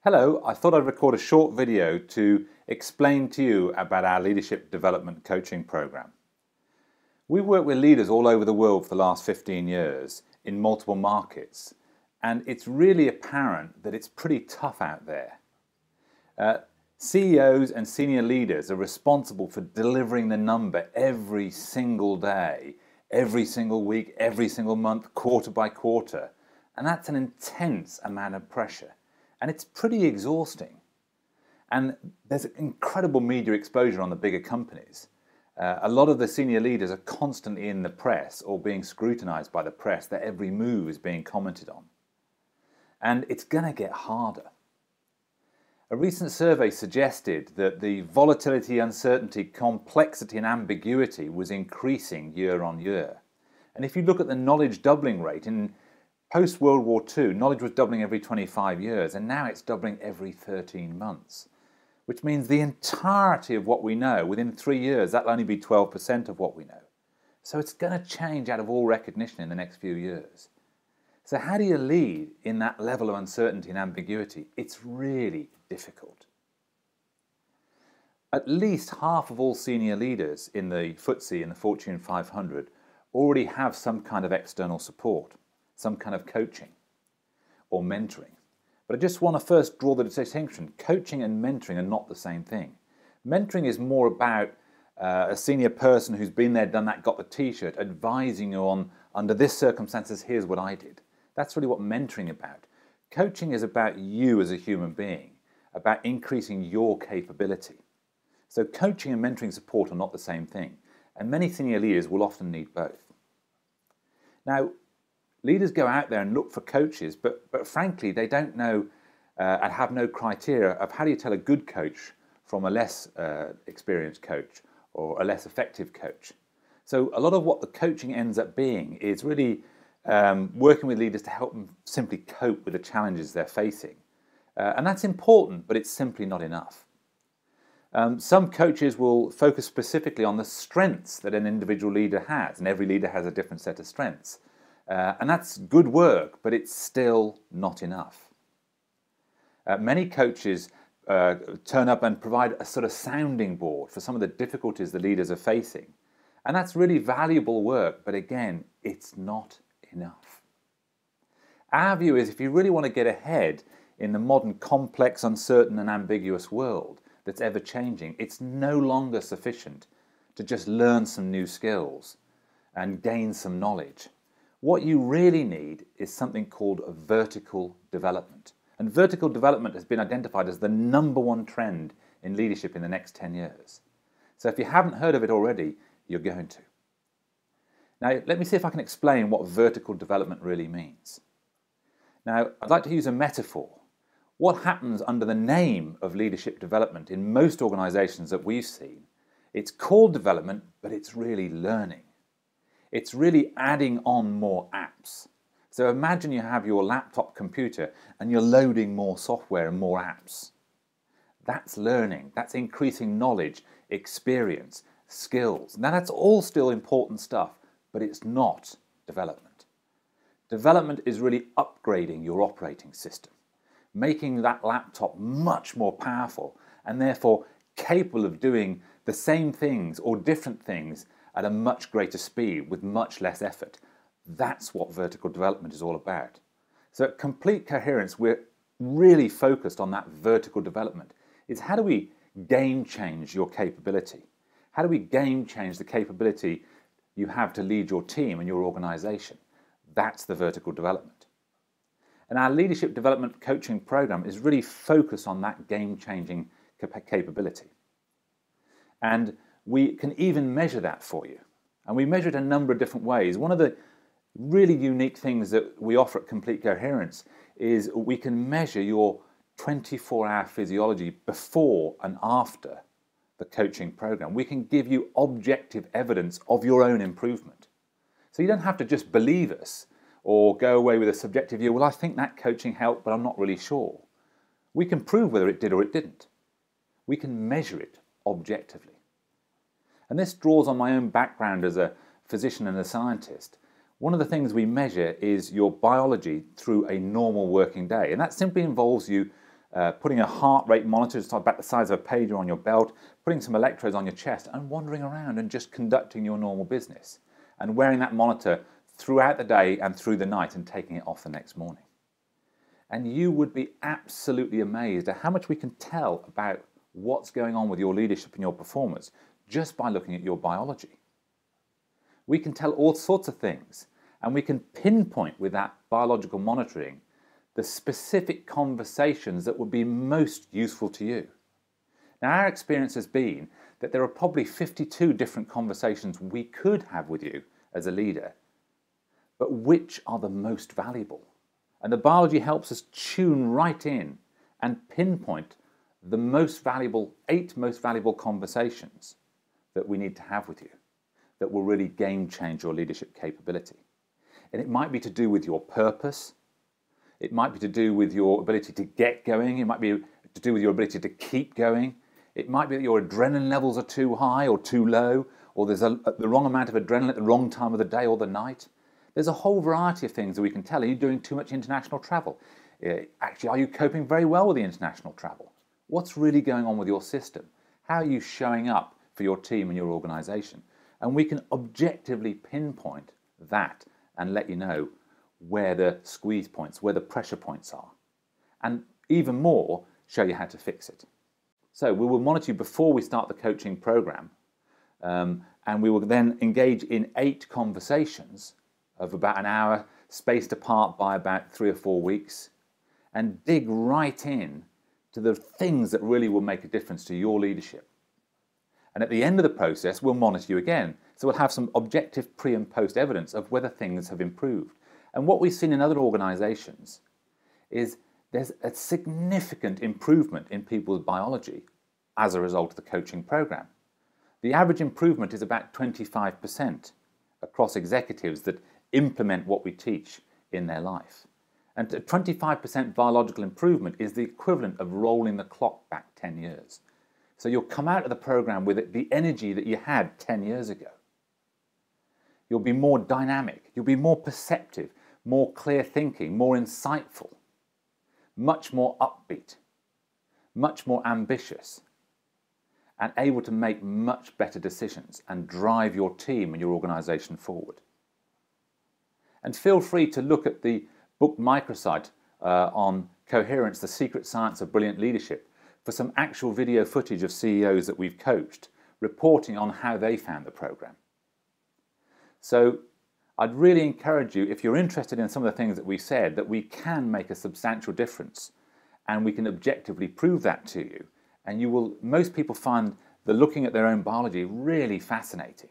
Hello, I thought I'd record a short video to explain to you about our leadership development coaching program. We've worked with leaders all over the world for the last 15 years in multiple markets, and it's really apparent that it's pretty tough out there. CEOs and senior leaders are responsible for delivering the number every single day, every single week, every single month, quarter by quarter, and that's an intense amount of pressure. And it's pretty exhausting. And there's incredible media exposure on the bigger companies. A lot of the senior leaders are constantly in the press or being scrutinized by the press. Their every move is being commented on. And it's going to get harder. A recent survey suggested that the volatility, uncertainty, complexity and ambiguity was increasing year on year. And if you look at the knowledge doubling rate, in post-World War II, knowledge was doubling every 25 years, and now it's doubling every 13 months, which means the entirety of what we know, within 3 years, that'll only be 12% of what we know. So it's going to change out of all recognition in the next few years. So how do you lead in that level of uncertainty and ambiguity? It's really difficult. At least half of all senior leaders in the FTSE and the Fortune 500 already have some kind of external support, some kind of coaching or mentoring. But I just want to first draw the distinction. Coaching and mentoring are not the same thing. Mentoring is more about a senior person who's been there, done that, got the t-shirt, advising you on, under this circumstances, here's what I did. That's really what mentoring is about. Coaching is about you as a human being, about increasing your capability. So coaching and mentoring support are not the same thing, and many senior leaders will often need both. Now, leaders go out there and look for coaches, but frankly, they don't know and have no criteria of how do you tell a good coach from a less experienced coach or a less effective coach. So a lot of what the coaching ends up being is really working with leaders to help them simply cope with the challenges they're facing. And that's important, but it's simply not enough. Some coaches will focus specifically on the strengths that an individual leader has, and every leader has a different set of strengths. And that's good work, but it's still not enough. Many coaches turn up and provide a sort of sounding board for some of the difficulties the leaders are facing. And that's really valuable work, but again, it's not enough. Our view is if you really want to get ahead in the modern complex, uncertain and ambiguous world that's ever changing, it's no longer sufficient to just learn some new skills and gain some knowledge. What you really need is something called vertical development. And vertical development has been identified as the #1 trend in leadership in the next 10 years. So if you haven't heard of it already, you're going to. Now, let me see if I can explain what vertical development really means. Now, I'd like to use a metaphor. What happens under the name of leadership development in most organizations that we've seen, it's called development, but it's really learning. It's really adding on more apps. So imagine you have your laptop computer and you're loading more software and more apps. That's learning. That's increasing knowledge, experience, skills. Now that's all still important stuff, but it's not development. Development is really upgrading your operating system, making that laptop much more powerful and therefore capable of doing the same things or different things at a much greater speed with much less effort. That's what vertical development is all about. So at Complete Coherence, we're really focused on that vertical development. It's how do we game change your capability? How do we game change the capability you have to lead your team and your organization? That's the vertical development. And our leadership development coaching program is really focused on that game changing capability. And we can even measure that for you. And we measure it a number of different ways. One of the really unique things that we offer at Complete Coherence is we can measure your 24-hour physiology before and after the coaching program. We can give you objective evidence of your own improvement. So you don't have to just believe us or go away with a subjective view, well, I think that coaching helped, but I'm not really sure. We can prove whether it did or it didn't. We can measure it objectively. And this draws on my own background as a physician and a scientist. One of the things we measure is your biology through a normal working day. And that simply involves you putting a heart rate monitor just about the size of a pager on your belt, putting some electrodes on your chest and wandering around and just conducting your normal business and wearing that monitor throughout the day and through the night and taking it off the next morning. And you would be absolutely amazed at how much we can tell about what's going on with your leadership and your performance just by looking at your biology. We can tell all sorts of things, and we can pinpoint with that biological monitoring the specific conversations that would be most useful to you. Now, our experience has been that there are probably 52 different conversations we could have with you as a leader, but which are the most valuable? And the biology helps us tune right in and pinpoint the most valuable, 8 most valuable conversations that we need to have with you that will really game change your leadership capability. And it might be to do with your purpose. It might be to do with your ability to get going. It might be to do with your ability to keep going. It might be that your adrenaline levels are too high or too low, or there's the wrong amount of adrenaline at the wrong time of the day or the night. There's a whole variety of things that we can tell. Are you doing too much international travel? Actually, are you coping very well with the international travel? What's really going on with your system? How are you showing up for your team and your organization? And we can objectively pinpoint that and let you know where the squeeze points, where the pressure points are. And even more, show you how to fix it. So we will monitor you before we start the coaching program. And we will then engage in 8 conversations of about an hour, spaced apart by about 3 or 4 weeks, and dig right in to the things that really will make a difference to your leadership. And at the end of the process, we'll monitor you again. So we'll have some objective pre and post evidence of whether things have improved. And what we've seen in other organizations is there's a significant improvement in people's biology as a result of the coaching program. The average improvement is about 25% across executives that implement what we teach in their life. And a 25% biological improvement is the equivalent of rolling the clock back 10 years. So you'll come out of the program with the energy that you had 10 years ago. You'll be more dynamic, you'll be more perceptive, more clear thinking, more insightful, much more upbeat, much more ambitious, and able to make much better decisions and drive your team and your organization forward. And feel free to look at the book microsite on Coherence, The Secret Science of Brilliant Leadership, for some actual video footage of CEOs that we've coached, reporting on how they found the program. So I'd really encourage you, if you're interested in some of the things that we said, that we can make a substantial difference and we can objectively prove that to you. And most people find the looking at their own biology really fascinating.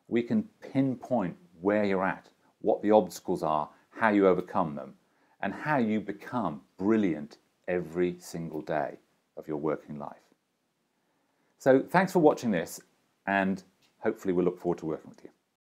We can pinpoint where you're at, what the obstacles are, how you overcome them, and how you become brilliant every single day of your working life. So thanks for watching this, and hopefully we'll look forward to working with you.